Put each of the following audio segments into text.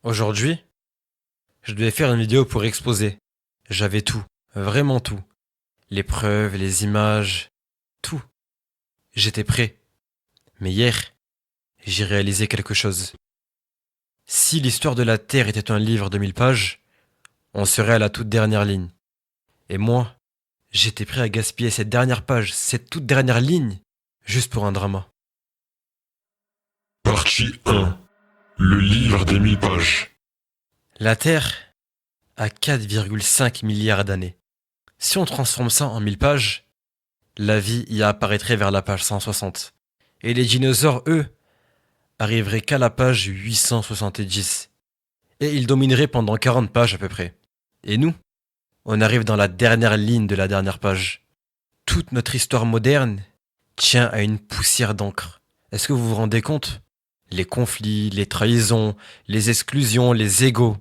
Aujourd'hui, je devais faire une vidéo pour exposer. J'avais tout, vraiment tout. Les preuves, les images, tout. J'étais prêt. Mais hier, j'ai réalisé quelque chose. Si l'histoire de la Terre était un livre de 1000 pages, on serait à la toute dernière ligne. Et moi, j'étais prêt à gaspiller cette dernière page, cette toute dernière ligne, juste pour un drama. Partie 1. Le livre des 1000 pages. La Terre a 4,5 milliards d'années. Si on transforme ça en 1000 pages, la vie y apparaîtrait vers la page 160. Et les dinosaures, eux, arriveraient qu'à la page 870. Et ils domineraient pendant 40 pages à peu près. Et nous, on arrive dans la dernière ligne de la dernière page. Toute notre histoire moderne tient à une poussière d'encre. Est-ce que vous vous rendez compte? Les conflits, les trahisons, les exclusions, les égos,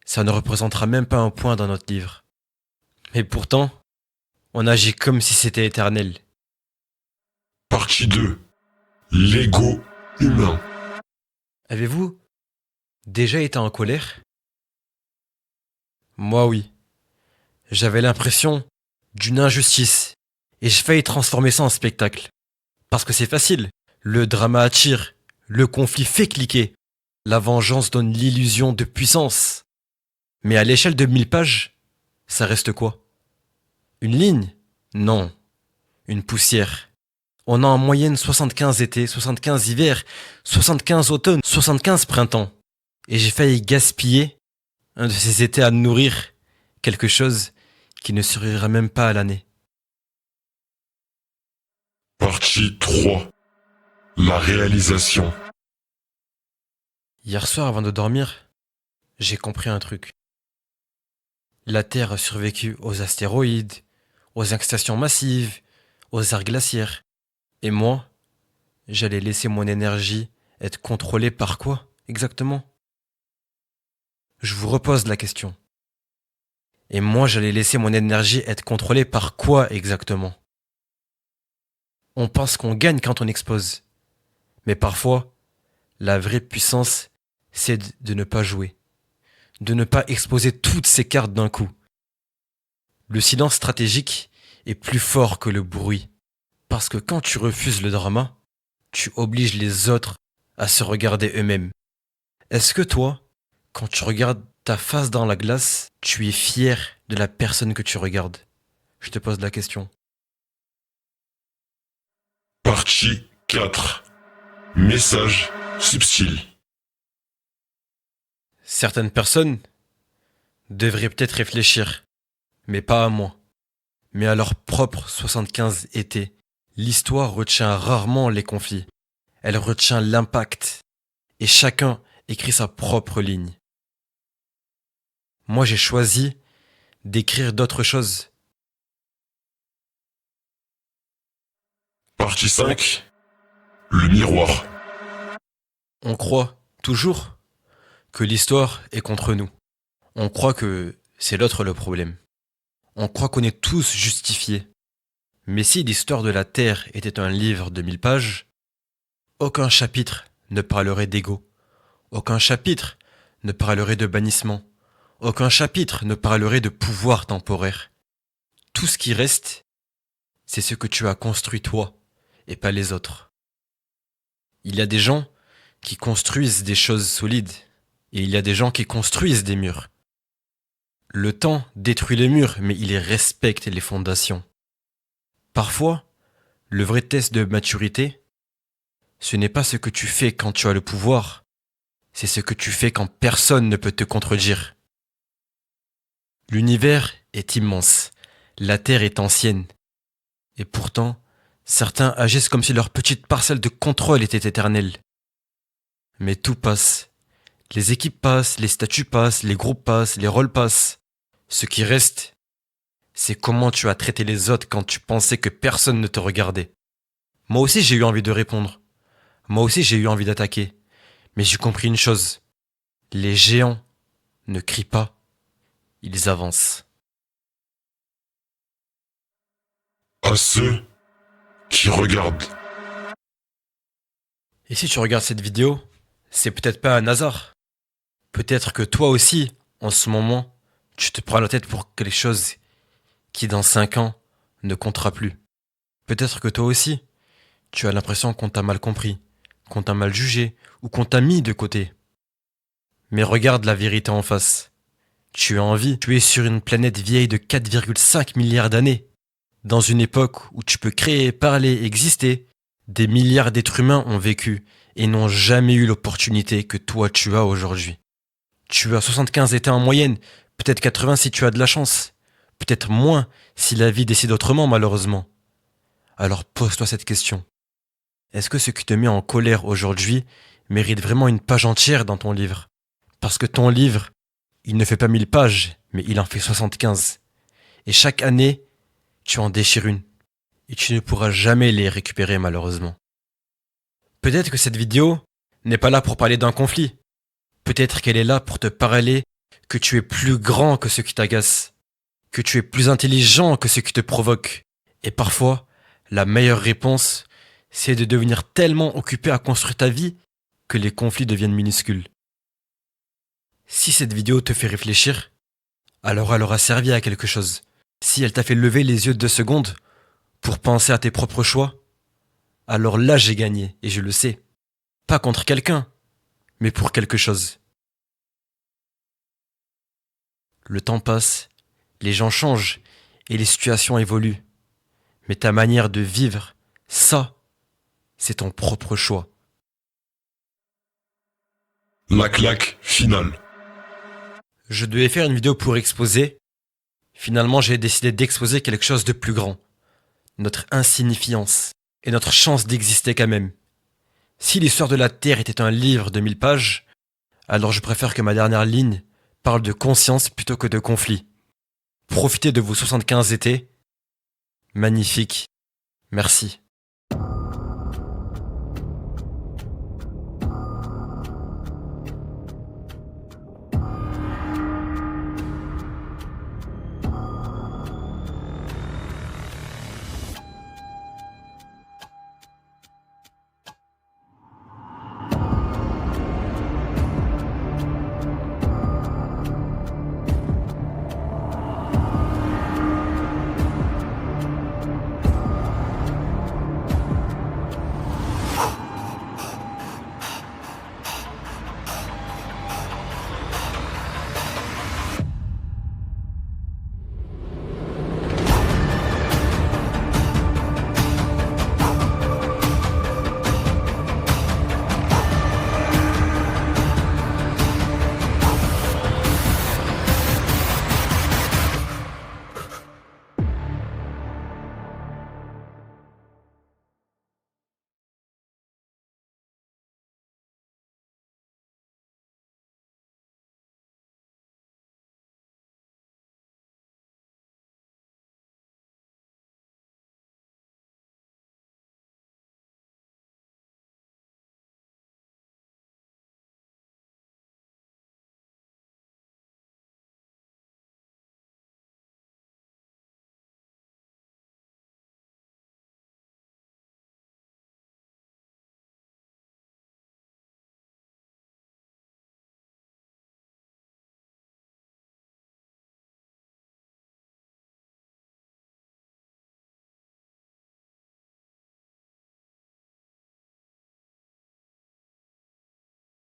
ça ne représentera même pas un point dans notre livre. Mais pourtant, on agit comme si c'était éternel. Partie 2. L'ego humain. Avez-vous déjà été en colère? Moi oui. J'avais l'impression d'une injustice et j'ai failli transformer ça en spectacle. Parce que c'est facile. Le drama attire, le conflit fait cliquer, la vengeance donne l'illusion de puissance. Mais à l'échelle de 1000 pages, ça reste quoi? Une ligne? Non. Une poussière. On a en moyenne 75 étés, 75 hivers, 75 automnes, 75 printemps. Et j'ai failli gaspiller un de ces étés à nourrir quelque chose qui ne survivra même pas à l'année. Partie 3. La réalisation. Hier soir avant de dormir, j'ai compris un truc. La Terre a survécu aux astéroïdes, aux extinctions massives, aux ères glaciaires. Et moi, j'allais laisser mon énergie être contrôlée par quoi, exactement? Je vous repose la question. Et moi, j'allais laisser mon énergie être contrôlée par quoi exactement? On pense qu'on gagne quand on expose. Mais parfois, la vraie puissance, c'est de ne pas jouer. De ne pas exposer toutes ses cartes d'un coup. Le silence stratégique est plus fort que le bruit. Parce que quand tu refuses le drama, tu obliges les autres à se regarder eux-mêmes. Est-ce que toi, quand tu regardes ta face dans la glace, tu es fier de la personne que tu regardes? Je te pose la question. Partie 4. Message subtil. Certaines personnes devraient peut-être réfléchir, mais pas à moi, mais à leurs propres 75 étés. L'histoire retient rarement les conflits, elle retient l'impact, et chacun écrit sa propre ligne. Moi j'ai choisi d'écrire d'autres choses. Partie 5. Le miroir. On croit toujours que l'histoire est contre nous. On croit que c'est l'autre le problème. On croit qu'on est tous justifiés. Mais si l'histoire de la Terre était un livre de 1000 pages, aucun chapitre ne parlerait d'ego. Aucun chapitre ne parlerait de bannissement. Aucun chapitre ne parlerait de pouvoir temporaire. Tout ce qui reste, c'est ce que tu as construit toi, et pas les autres. Il y a des gens qui construisent des choses solides, et il y a des gens qui construisent des murs. Le temps détruit les murs, mais il respecte les fondations. Parfois, le vrai test de maturité, ce n'est pas ce que tu fais quand tu as le pouvoir, c'est ce que tu fais quand personne ne peut te contredire. L'univers est immense, la Terre est ancienne, et pourtant, certains agissent comme si leur petite parcelle de contrôle était éternelle. Mais tout passe. Les équipes passent, les statuts passent, les groupes passent, les rôles passent. Ce qui reste, c'est comment tu as traité les autres quand tu pensais que personne ne te regardait. Moi aussi j'ai eu envie de répondre. Moi aussi j'ai eu envie d'attaquer. Mais j'ai compris une chose. Les géants ne crient pas, ils avancent. À ceux qui regardent. Et si tu regardes cette vidéo, c'est peut-être pas un hasard. Peut-être que toi aussi, en ce moment, tu te prends la tête pour quelque chose qui dans 5 ans ne comptera plus. Peut-être que toi aussi, tu as l'impression qu'on t'a mal compris, qu'on t'a mal jugé ou qu'on t'a mis de côté. Mais regarde la vérité en face. Tu es en vie, tu es sur une planète vieille de 4,5 milliards d'années. Dans une époque où tu peux créer, parler, exister, des milliards d'êtres humains ont vécu et n'ont jamais eu l'opportunité que toi tu as aujourd'hui. Tu as 75 états en moyenne, peut-être 80 si tu as de la chance, peut-être moins si la vie décide autrement malheureusement. Alors pose-toi cette question. Est-ce que ce qui te met en colère aujourd'hui mérite vraiment une page entière dans ton livre? Parce que ton livre, il ne fait pas 1000 pages, mais il en fait 75. Et chaque année, tu en déchires une. Et tu ne pourras jamais les récupérer malheureusement. Peut-être que cette vidéo n'est pas là pour parler d'un conflit. Peut-être qu'elle est là pour te parler que tu es plus grand que ce qui t'agace, que tu es plus intelligent que ce qui te provoque. Et parfois, la meilleure réponse, c'est de devenir tellement occupé à construire ta vie que les conflits deviennent minuscules. Si cette vidéo te fait réfléchir, alors elle aura servi à quelque chose. Si elle t'a fait lever les yeux 2 secondes pour penser à tes propres choix, alors là j'ai gagné, et je le sais. Pas contre quelqu'un, mais pour quelque chose. Le temps passe, les gens changent, et les situations évoluent. Mais ta manière de vivre, ça, c'est ton propre choix. La claque finale. Je devais faire une vidéo pour exposer. Finalement, j'ai décidé d'exposer quelque chose de plus grand. Notre insignifiance et notre chance d'exister quand même. Si l'histoire de la Terre était un livre de 1000 pages, alors je préfère que ma dernière ligne parle de conscience plutôt que de conflit. Profitez de vos 75 étés. Magnifique. Merci.